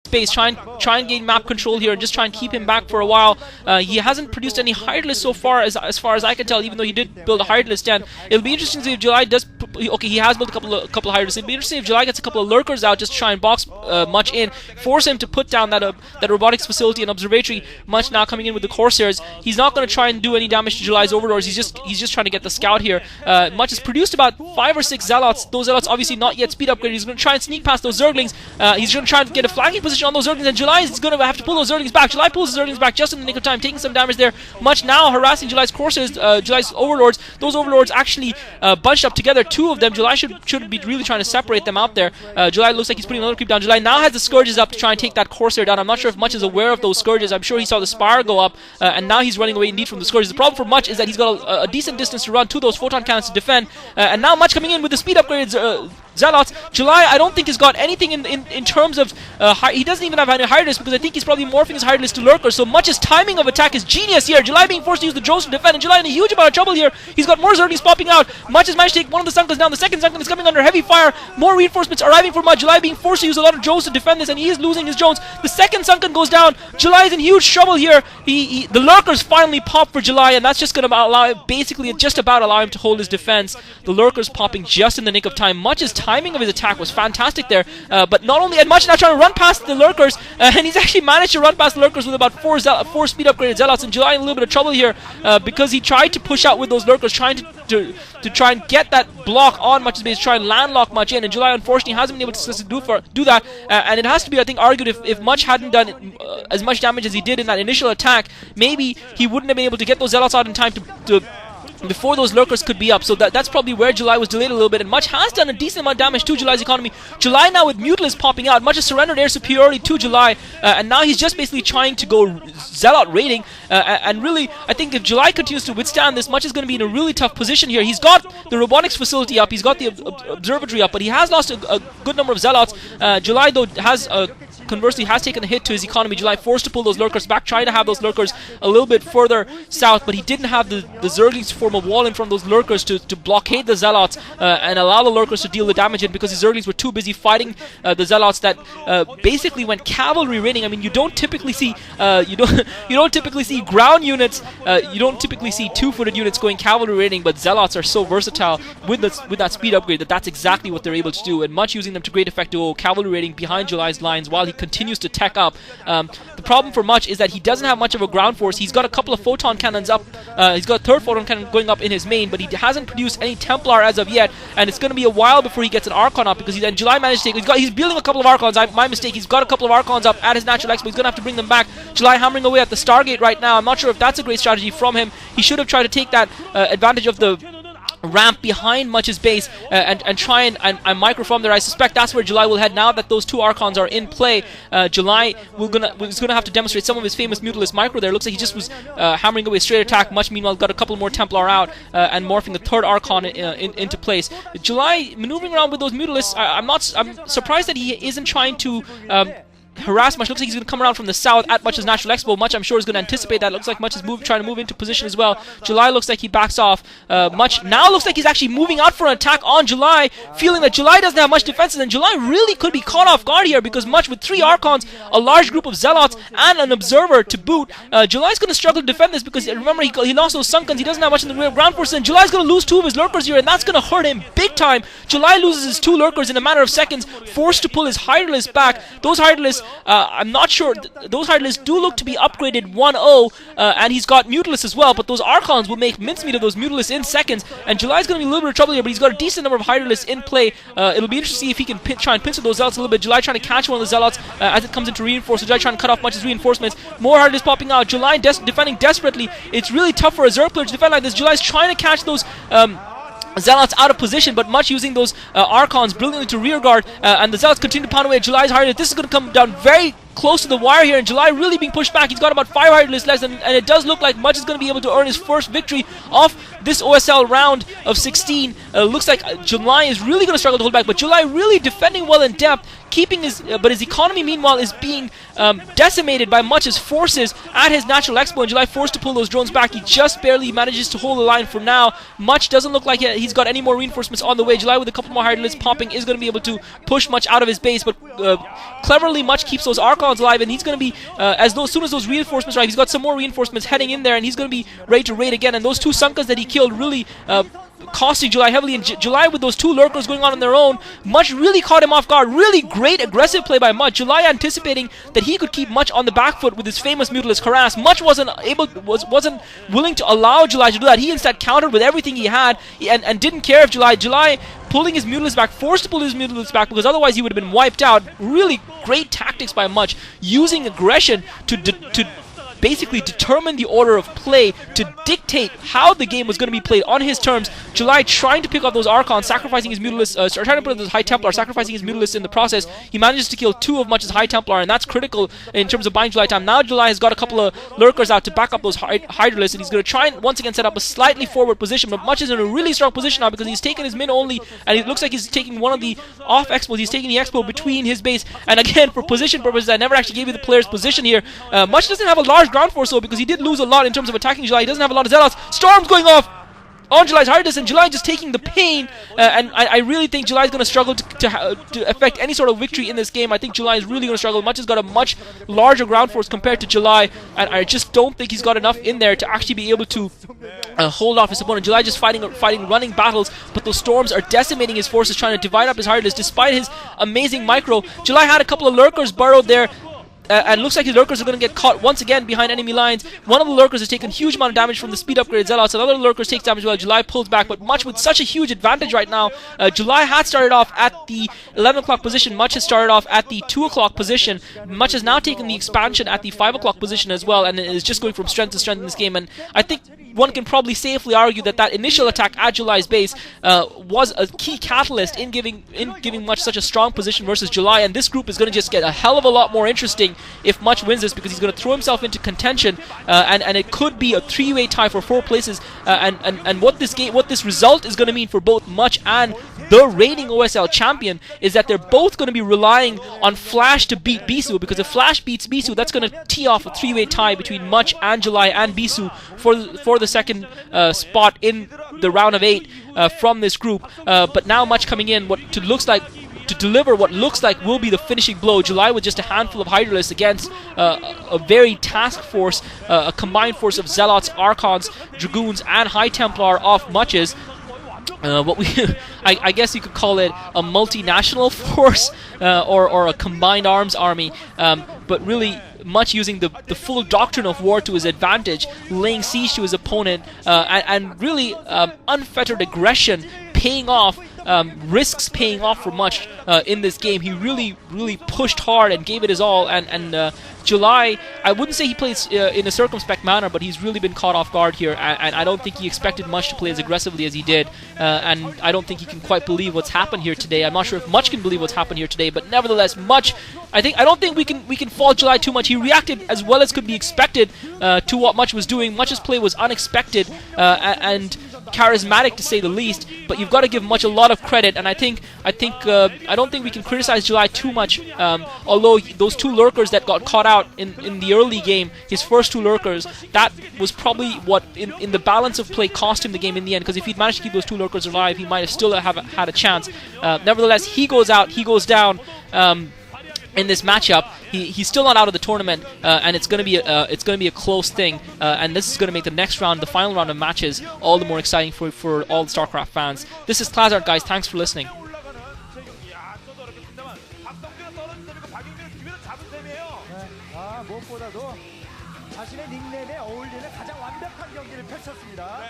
space, try and gain map control here, and just try and keep him back for a while. He hasn't produced any hired list so far, as far as I can tell, even though he did build a hired list. And it'll be interesting to see if July does. Okay, he has built a couple of hired lists. It'll be interesting if July gets a couple of lurkers out, just to try and box Much in, force him to put down that robotics facility and observatory. Much now coming in with the Corsairs. He's not going to try and do any damage to July's overlords. He's just trying to get the scout here. Much has produced about 5 or 6 zealots. Those zealots obviously not yet speed upgraded. He's going to try and sneak past those zerglings. He's going to try and get a flanking position on those zerglings, and July is going to have to pull those zerglings back. July pulls the zerglings back just in the nick of time, taking some damage there. Much now harassing July's Corsairs, July's overlords. Those overlords actually bunched up together. 2 of them. July should be really trying to separate them out there. July looks like he's putting another creep down. July now has the Scourges up to try and take that Corsair down. I'm not sure if Much is aware of those Scourges. I'm sure he saw the Spire go up, and now he's running away indeed from the Scourges. The problem for Much is that he's got a decent distance to run to those photon cannons to defend, and now Much coming in with the speed upgrades. Zealots. July, I don't think has got anything in terms of he doesn't even have any hard list, because I think he's probably morphing his hard list to lurkers. So Much's timing of attack is genius here. July being forced to use the drones to defend, and July in a huge amount of trouble here. He's got more zerglings popping out. Much has managed to take one of the Sunkens down. The second Sunken is coming under heavy fire. More reinforcements arriving for Much. July being forced to use a lot of drones to defend this, and he is losing his drones. The second Sunken goes down. July is in huge trouble here. The lurkers finally pop for July, and that's just going to allow him, basically just about allow him to hold his defense. The lurkers popping just in the nick of time. Much's timing of his attack was fantastic there, but not only had Much now trying to run past the lurkers, and he's actually managed to run past the lurkers with about 4 speed upgraded zealots, and July in a little bit of trouble here because he tried to push out with those lurkers, trying to try and get that block on Much's base, try and landlock Much in, and July unfortunately hasn't been able to successfully do that, and it has to be, I think, argued if Much hadn't done as much damage as he did in that initial attack, maybe he wouldn't have been able to get those zealots out in time to before those lurkers could be up. So that's probably where July was delayed a little bit, and Much has done a decent amount of damage to July's economy. July now with Mutalisk popping out. Much has surrendered air superiority to July, and now he's just basically trying to go zealot raiding, and really I think if July continues to withstand this, Much is going to be in a really tough position here. He's got the robotics facility up, he's got the observatory up, but he has lost a good number of zealots. July though has conversely has taken a hit to his economy. July forced to pull those lurkers back, trying to have those lurkers a little bit further south, but he didn't have the zerglings to form a wall in front of those lurkers to blockade the zealots and allow the lurkers to deal the damage in, because the zerglings were too busy fighting the zealots that basically went cavalry raiding. I mean, you don't typically see you don't typically see ground units, you don't typically see 2-footed units going cavalry raiding, but zealots are so versatile with that speed upgrade that's exactly what they're able to do, and Much using them to great effect to go cavalry raiding behind July's lines while he continues to tech up. The problem for Much is that he doesn't have much of a ground force. He's got a couple of photon cannons up. He's got a third photon cannon going up in his main, but he hasn't produced any Templar as of yet, and it's going to be a while before he gets an Archon up, because July managed to take. He's building a couple of Archons. My mistake. He's got a couple of Archons up at his natural expo. He's going to have to bring them back. July hammering away at the Stargate right now. I'm not sure if that's a great strategy from him. He should have tried to take that advantage of the ramp behind Much's base and try and microform there. I suspect that's where July will head now that those 2 Archons are in play. July is gonna have to demonstrate some of his famous Mutalisk micro there. Looks like he just was hammering away a straight attack. Much meanwhile got a couple more Templar out and morphing the 3rd Archon into place. July maneuvering around with those Mutalisks. I'm surprised that he isn't trying to harass Much. Looks like he's going to come around from the south at Much's natural expo. Much, I'm sure, is going to anticipate that. Looks like Much is trying to move into position as well. July looks like he backs off. Much now looks like he's actually moving out for an attack on July, feeling that July doesn't have much defenses, and July really could be caught off guard here, because Much with 3 Archons, a large group of Zealots, and an Observer to boot, July's going to struggle to defend this, because remember he lost those Sunkens. He doesn't have much in the real ground force, and July's going to lose 2 of his lurkers here, and that's going to hurt him big time. July loses his 2 lurkers in a matter of seconds, forced to pull his hide list back. Those hide lists, I'm not sure, those hide lists do look to be upgraded 1-0, and he's got Mutalisks as well, but those Archons will make mincemeat of those Mutalisks in seconds, and July's going to be a little bit of trouble here, but he's got a decent number of hide lists in play. It'll be interesting to see if he can try and pinch those Zealots a little bit. July trying to catch one of the Zealots as it comes into reinforce. July trying to cut off Much's reinforcements. More hide lists popping out. July defending desperately. It's really tough for a Zerg player to defend like this. July's trying to catch those Zealots out of position, but Much using those Archons brilliantly to rearguard, and the Zealots continue to pound away at July's hide list. This is going to come down very close to the wire here, and July really being pushed back. He's got about 5 hard lists left, and it does look like Much is going to be able to earn his first victory off this OSL round of 16. Looks like July is really going to struggle to hold back, but July really defending well in depth, keeping his but his economy meanwhile is being decimated by Much's forces at his natural expo, and July forced to pull those drones back. He just barely manages to hold the line for now. Much doesn't look like he's got any more reinforcements on the way. July with a couple more hard lists popping is going to be able to push Much out of his base, but cleverly Much keeps those Archons alive, and he's going to be as soon as those reinforcements arrive, he's got some more reinforcements heading in there, and he's going to be ready to raid again. And those 2 Sunkas that he killed really costing July heavily, and July with those 2 lurkers going on their own, Much really caught him off guard. Really great aggressive play by Much. July anticipating that he could keep Much on the back foot with his famous Mutalisk harass. Much wasn't willing to allow July to do that. He instead countered with everything he had, and didn't care if July pulling his Mutalisk back, forced to pull his Mutalisk back because otherwise he would have been wiped out. Really great tactics by Much, using aggression to basically determine the order of play, to dictate how the game was going to be played on his terms. July trying to pick up those Archons, sacrificing his Mutalisk, trying to put up those High Templar, sacrificing his Mutalisk in the process. He manages to kill 2 of Much's High Templar, and that's critical in terms of buying July time. Now July has got a couple of lurkers out to back up those Hydralisks, and he's going to try and once again set up a slightly forward position, but Much is in a really strong position now because he's taken his min only, and it looks like he's taking one of the off expos. He's taking the expo between his base, and again, for position purposes, I never actually gave you the player's position here. Much doesn't have a large ground force though, because he did lose a lot in terms of attacking July. He doesn't have a lot of Zealots. Storms going off on July's hardest, and July just taking the pain, and I really think July is going to struggle to affect any sort of victory in this game. I think July is really going to struggle. Much has got a much larger ground force compared to July, and I just don't think he's got enough in there to actually be able to hold off his opponent. July just fighting running battles, but those Storms are decimating his forces, trying to divide up his hard list despite his amazing micro. July had a couple of lurkers burrowed there, and looks like his lurkers are going to get caught once again behind enemy lines. One of the lurkers has taken huge amount of damage from the speed upgrade Zealots. Another lurker takes damage while July pulls back, but Much with such a huge advantage right now. July had started off at the 11 o'clock position. Much has started off at the 2 o'clock position. Much has now taken the expansion at the 5 o'clock position as well, and is just going from strength to strength in this game. And I think one can probably safely argue that initial attack at July's base was a key catalyst in giving Much such a strong position versus July, and this group is going to just get a hell of a lot more interesting if Much wins this, because he's going to throw himself into contention, and it could be a 3-way tie for 4 places, and what this result is going to mean for both Much and the reigning OSL champion is that they're both going to be relying on Flash to beat Bisu, because if Flash beats Bisu, that's going to tee off a 3-way tie between Much and July and Bisu for the second spot in the round of 8 from this group. But now Much coming in to deliver what looks like will be the finishing blow. July with just a handful of Hydralisks against a very task force, a combined force of Zealots, Archons, Dragoons, and High Templar off Much's. I guess you could call it a multinational force, or a combined arms army, but really Much using the full doctrine of war to his advantage, laying siege to his opponent, and really unfettered aggression paying off, risks paying off for Much in this game. He really pushed hard and gave it his all, and July, I wouldn't say he plays in a circumspect manner, but he's really been caught off guard here, and I don't think he expected Much to play as aggressively as he did, and I don't think he can quite believe what's happened here today. I'm not sure if Much can believe what's happened here today, but nevertheless, Much, I don't think we can fault July too much. He reacted as well as could be expected to what Much was doing. Much's play was unexpected and charismatic to say the least, but you've got to give Much a lot of credit, and I don't think we can criticize July too much, although those 2 lurkers that got caught out in the early game, his first 2 lurkers, that was probably what in the balance of play cost him the game in the end, because if he'd managed to keep those 2 lurkers alive, he might have still had a chance. Nevertheless, he goes out, he goes down in this matchup. He's still not out of the tournament, and it's going to be a close thing, and this is going to make the next round, the final round of matches, all the more exciting for all the StarCraft fans. This is Klazart, guys. Thanks for listening. 무엇보다도 자신의 닉네임에 어울리는 가장 완벽한 경기를 펼쳤습니다.